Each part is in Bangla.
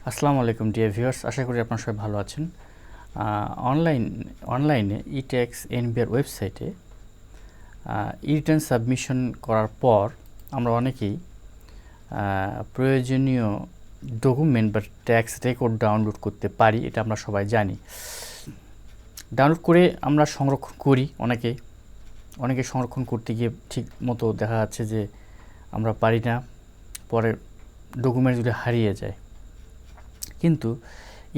আসসালামু আলাইকুম ডিয়ার ভিউয়ার্স, আশা করি আপনারা সবাই ভালো আছেন। অনলাইনে Etaxnbr ওয়েবসাইটে রিটার্ন সাবমিশন করার পর আমরা অনেকেই প্রয়োজনীয় ডকুমেন্ট বা ট্যাক্স রেকর্ড ডাউনলোড করতে পারি, এটা আমরা সবাই জানি। ডাউনলোড করে আমরা সংরক্ষণ করি, অনেকে সংরক্ষণ করতে গিয়ে ঠিক মতো দেখা যাচ্ছে যে আমরা পারি না, পরে ডকুমেন্টগুলো হারিয়ে যায়। কিন্তু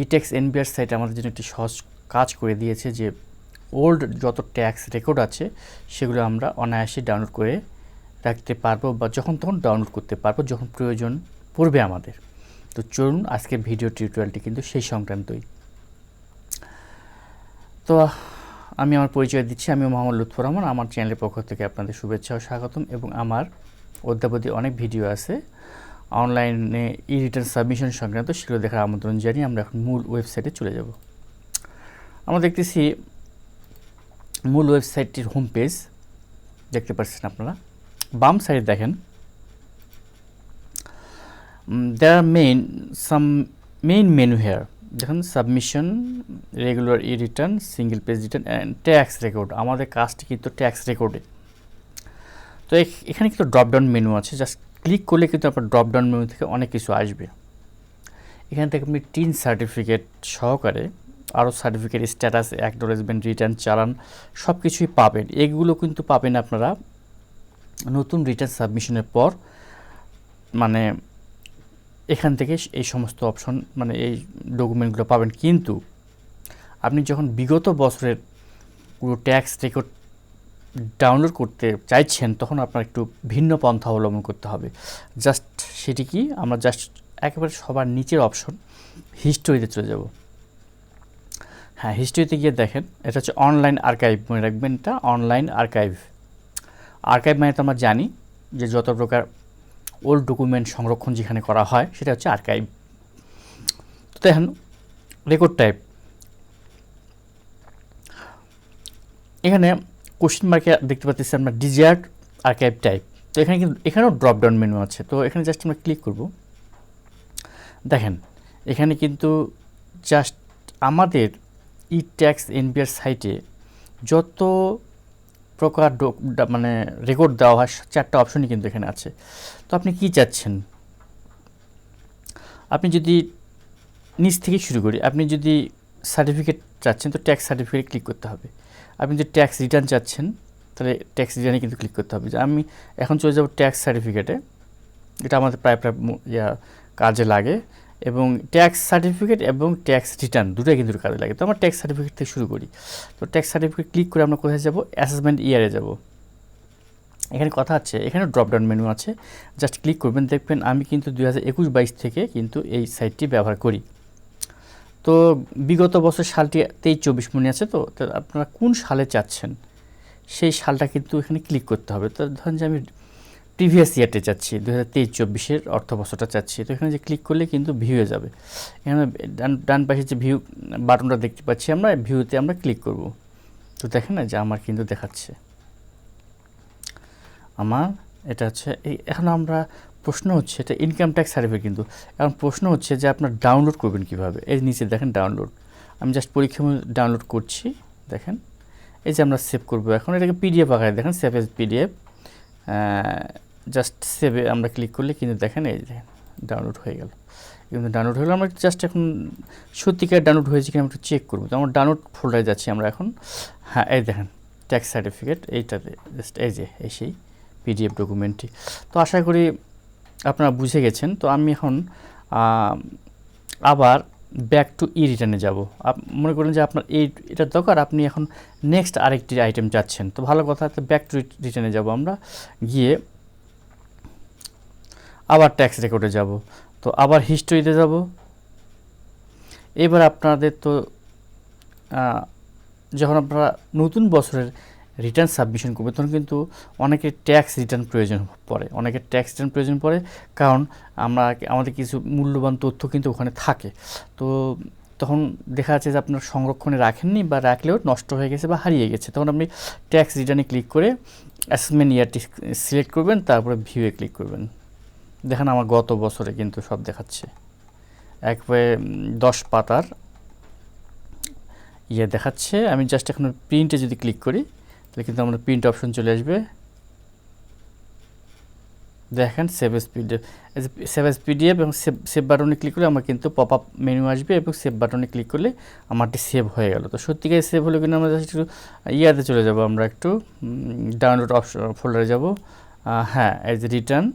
Etaxnbr সাইট আমাদের জন্য একটি সহজ কাজ করে দিয়েছে যে ওল্ড যত ট্যাক্স রেকর্ড আছে সেগুলো আমরা অনায়াসে ডাউনলোড করে রাখতে পারবো বা যখন তখন ডাউনলোড করতে পারবো যখন প্রয়োজন পড়বে আমাদের। তো চলুন আজকের ভিডিও টিউটোরিয়ালটি কিন্তু সেই সংক্রান্তই। তো আমি আমার পরিচয় দিচ্ছি, আমি মোহাম্মদ লুৎফর রহমান। আমার চ্যানেলের পক্ষ থেকে আপনাদের শুভেচ্ছা ও স্বাগতম। এবং আমার অদ্যাবধি অনেক ভিডিও আছে অনলাইনে রিটার্ন সাবমিশন সংক্রান্ত, সেগুলো দেখার আমন্ত্রণ জানিয়ে আমরা এখন মূল ওয়েবসাইটে চলে যাব। আমরা দেখতেছি মূল ওয়েবসাইটটির হোম পেজ দেখতে পাচ্ছেন আপনারা। বাম সাইডে দেখেন there are some main menu here। দেখেন submission, regular return, single page return and tax record. আমাদের কাজটি কিন্তু ট্যাক্স রেকর্ডে। তো এখানে কিন্তু ড্রপডাউন মেনু আছে, জাস্ট ক্লিক করলে কিন্তু আপনার ড্রপডাউন মেনু থেকে অনেক কিছু আসবে। এখান থেকে আপনি 3 সার্টিফিকেট সহকারে আরও সার্টিফিকেট, স্ট্যাটাস, অ্যাকনোলেজমেন্ট, রিটার্ন, চালান সব কিছুই পাবেন। এগুলো কিন্তু পাবেন আপনারা নতুন রিটার্ন সাবমিশনের পর, মানে এখান থেকে এই সমস্ত অপশন, মানে এই ডকুমেন্টগুলো পাবেন। কিন্তু আপনি যখন বিগত বছরের পুরো ট্যাক্স রেকর্ড ডাউনলোড করতে চাইছেন তখন আপনার একটু ভিন্ন পন্থা অবলম্বন করতে হবে। জাস্ট সেটি কি, আমরা জাস্ট একেবারে সবার নিচের অপশন হিস্টোরিতে চলে যাব। হ্যাঁ, হিস্টোরিতে গিয়ে দেখেন এটা হচ্ছে অনলাইন আর্কাইভ। মনে রাখবেন, এটা অনলাইন আর্কাইভ। আর্কাইভ মানে তো আমরা জানি যে যত প্রকার ওল্ড ডকুমেন্ট সংরক্ষণ যেখানে করা হয় সেটা হচ্ছে আর্কাইভ। তো দেখেন রেকর্ড টাইপ, এখানে কোশ্চেন মার্কে দেখতে পাচ্ছি আমরা ডিজায়ার্ড আর্কাইভ টাইপ। তো এখানে কিন্তু এখানেও ড্রপডাউন মেনু আছে। তো এখানে জাস্ট আমরা ক্লিক করব। দেখেন এখানে কিন্তু জাস্ট আমাদের Etaxnbr সাইটে যত প্রকার মানে রেকর্ড দেওয়া হয় 4টা অপশনই কিন্তু এখানে আছে। তো আপনি কি চাচ্ছেন, আপনি যদি নিচ থেকে শুরু করি, আপনি যদি সার্টিফিকেট চাচ্ছেন তো ট্যাক্স সার্টিফিকেট ক্লিক করতে হবে। আপনি যদি ট্যাক্স রিটার্ন চাচ্ছেন তাহলে ট্যাক্স রিটার্নে কিন্তু ক্লিক করতে হবে। যে আমি এখন চলে যাব ট্যাক্স সার্টিফিকেটে, এটা আমাদের প্রায় কাজে লাগে। এবং ট্যাক্স সার্টিফিকেট এবং ট্যাক্স রিটার্ন দুটোই কিন্তু কাজে লাগে। তো আমরা ট্যাক্স সার্টিফিকেট থেকে শুরু করি। তো ট্যাক্স সার্টিফিকেট ক্লিক করে আমরা কোথায় যাব, অ্যাসেসমেন্ট ইয়ারে যাব। এখানে কথা আছে, এখানে ড্রপডাউন মেনু আছে, জাস্ট ক্লিক করবেন। দেখবেন আমি কিন্তু 2021-22 থেকে কিন্তু এই সাইটটি ব্যবহার করি। তো বিগত বছর সালটি 23-24 মনে আছে। তো আপনারা কোন সালে চাচ্ছেন সেই সালটা কিন্তু এখানে ক্লিক করতে হবে। তো ধরেন যে আমি প্রিভিয়াস ইয়ারটা চাচ্ছি, 2023-24 অর্থ বছরটা চাচ্ছি। তো এখানে যে ক্লিক করলে কিন্তু ভিউ হয়ে যাবে। এখানে ডান পাশে যে ভিউ বাটনটা দেখতে পাচ্ছি আমরা, ভিউতে আমরা ক্লিক করব। তো দেখেন না যে আমার কিন্তু দেখাচ্ছে আমার এটা হচ্ছে এখন আমরা প্রশ্ন হচ্ছে এটা ইনকাম ট্যাক্স সার্টিফিকেট। কিন্তু এখন প্রশ্ন হচ্ছে যে আপনার ডাউনলোড করবেন কীভাবে। এর নিচে দেখেন ডাউনলোড, আমি জাস্ট পরীক্ষা ডাউনলোড করছি। দেখেন এই যে আমরা সেভ করব এখন, এটাকে পিডিএফ আকারে দেখেন, সেভ এজ পিডিএফ। জাস্ট সেভে আমরা ক্লিক করলে কিন্তু দেখেন এই দেখেন ডাউনলোড হয়ে গেল। কিন্তু ডাউনলোড হলো, আমরা জাস্ট এখন সত্যিকার ডাউনলোড হয়েছে কিনা আমরা একটু চেক করবো। তো আমরা ডাউনলোড ফোল্ডারে যাচ্ছি আমরা এখন। হ্যাঁ, এই দেখেন ট্যাক্স সার্টিফিকেট, এইটাতে জাস্ট এই যে এই সেই পিডিএফ ডকুমেন্টটি। তো আশা করি আপনারা বুঝে গেছেন। তো আমি এখন আবার ব্যাক টু রিটার্নে যাব। মনে করেন যে আপনার এটা দরকার, আপনি এখন নেক্সট আরেকটি আইটেম চাচ্ছেন। তো ভালো কথা, তো ব্যাক টু রিটার্নে যাব আমরা, গিয়ে আবার ট্যাক্স রেকর্ডে যাব। তো আবার হিস্টোরিতে যাব। এবার আপনাদের তো যখন আপনারা নতুন বছরের রিটার্ন সাবমিশন করবে তখন কিন্তু অনেকের ট্যাক্স রিটার্ন প্রয়োজন পড়ে, কারণ আমাদের কিছু মূল্যবান তথ্য কিন্তু ওখানে থাকে। তো তখন দেখা যাচ্ছে যে আপনার সংরক্ষণে রাখেননি বা রাখলেও নষ্ট হয়ে গেছে বা হারিয়ে গেছে। তখন আপনি ট্যাক্স রিটার্নে ক্লিক করে অ্যাসেসমেন্ট ইয়ারটি সিলেক্ট করবেন, তারপরে ভিউয়ে ক্লিক করবেন। দেখেন আমার গত বছরে কিন্তু সব দেখাচ্ছে। একবারে 10 পাতার ইয়ে দেখাচ্ছে। আমি জাস্ট এখন প্রিন্টে যদি ক্লিক করি তাহলে কিন্তু আমাদের প্রিন্ট অপশন চলে আসবে। দেখেন সেভ এস পিডিএফ এবং সেভ বাটনে ক্লিক করলে আমার কিন্তু পপ আপ মেনু আসবে এবং সেভ বাটনে ক্লিক করলে আমারটি সেভ হয়ে গেল। তো সত্যিকার সেভ হলে কিন্তু আমরা জাস্ট একটু ইয়াতে চলে যাব, আমরা একটু ডাউনলোড অপশন ফোল্ডারে যাব। হ্যাঁ, এই যে রিটার্ন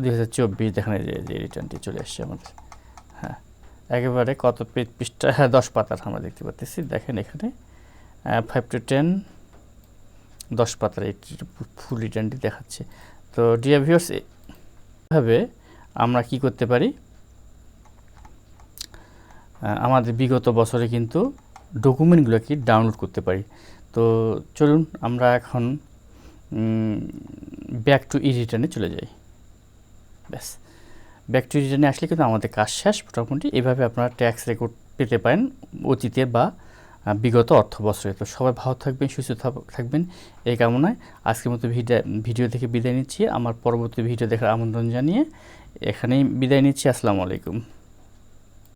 2024 দেখেন, এই যে রিটার্নটি চলে আসছে আমাদের। হ্যাঁ, একেবারে কত পৃষ্ঠা, 10 পাতার আমরা দেখতে পাচ্ছি। দেখেন এখানে 5 to 10 10 পাতার এই ফুল রিটার্নটি দেখাচ্ছে। তো ডিয়ার ভিউয়ার্স, এভাবে আমরা কি করতে পারি, আমাদের বিগত বছরে কিন্তু ডকুমেন্টগুলো কি ডাউনলোড করতে পারি। তো চলুন আমরা এখন ব্যাক টু ই রিটার্নে চলে যাই। ব্যাস, ব্যাক টু রিটার্নে আসলে কিন্তু আমাদের কাজ শেষ মোটামুটি। এভাবে আপনারা ট্যাক্স রেকর্ড পেতে পারেন অতীতে বা বিগত অর্থ বছরে। তো সবাই ভালো থাকবেন, সুস্থ থাকবেন এই কামনায় আজকের মতো ভিডিও থেকে বিদায় নিচ্ছি। আমার পরবর্তী ভিডিও দেখার আমন্ত্রণ জানিয়ে এখানেই বিদায় নিচ্ছি। আসসালামু আলাইকুম।